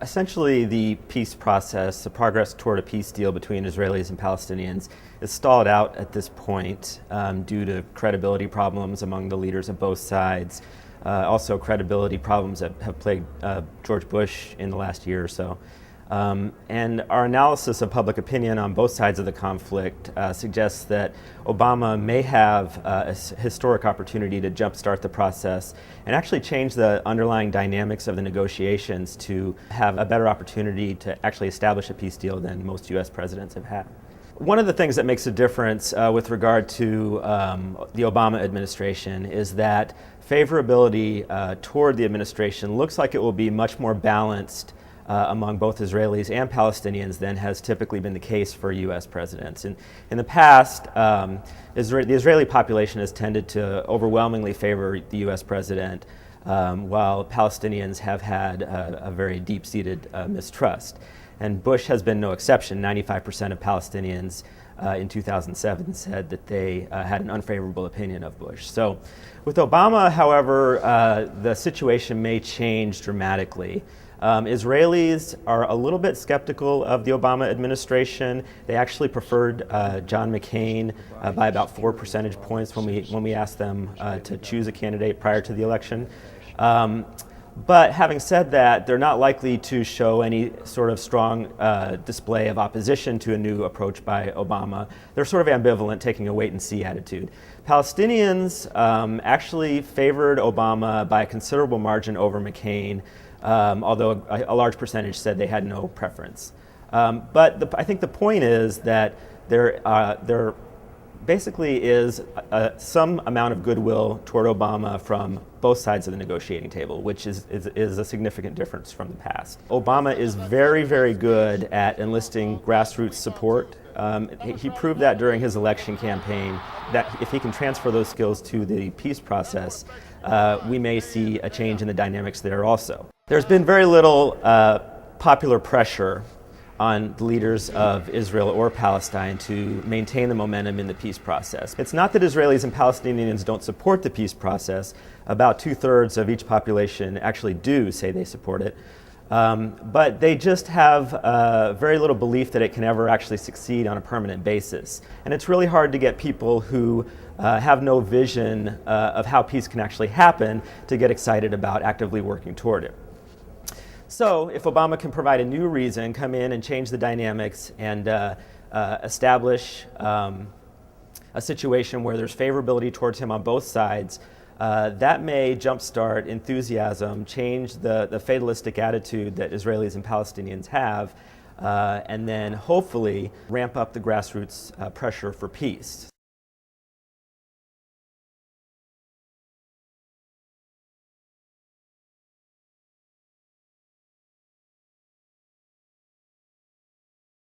Essentially, the peace process, the progress toward a peace deal between Israelis and Palestinians, is stalled out at this point due to credibility problems among the leaders of both sides. Also, credibility problems that have plagued George Bush in the last year or so. And our analysis of public opinion on both sides of the conflict suggests that Obama may have a historic opportunity to jumpstart the process and actually change the underlying dynamics of the negotiations to have a better opportunity to actually establish a peace deal than most U.S. presidents have had. One of the things that makes a difference with regard to the Obama administration is that favorability toward the administration looks like it will be much more balanced among both Israelis and Palestinians than has typically been the case for U.S. presidents. In the past, the Israeli population has tended to overwhelmingly favor the U.S. president, while Palestinians have had a very deep-seated mistrust. And Bush has been no exception. 95% of Palestinians in 2007 said that they had an unfavorable opinion of Bush. So with Obama, however, the situation may change dramatically. Israelis are a little bit skeptical of the Obama administration. They actually preferred John McCain by about 4 percentage points when we asked them to choose a candidate prior to the election. But having said that, they're not likely to show any sort of strong display of opposition to a new approach by Obama. They're sort of ambivalent, taking a wait-and-see attitude. Palestinians actually favored Obama by a considerable margin over McCain, although a large percentage said they had no preference. But I think the point is that there basically is some amount of goodwill toward Obama from both sides of the negotiating table, which is a significant difference from the past. Obama is very, very good at enlisting grassroots support. He proved that during his election campaign, that if he can transfer those skills to the peace process, we may see a change in the dynamics there also. There's been very little popular pressure on the leaders of Israel or Palestine to maintain the momentum in the peace process. It's not that Israelis and Palestinians don't support the peace process. About 2/3 of each population actually do say they support it. But they just have very little belief that it can ever actually succeed on a permanent basis. And it's really hard to get people who have no vision of how peace can actually happen to get excited about actively working toward it. So if Obama can provide a new reason, come in and change the dynamics and establish a situation where there's favorability towards him on both sides, that may jumpstart enthusiasm, change the fatalistic attitude that Israelis and Palestinians have, and then hopefully ramp up the grassroots pressure for peace.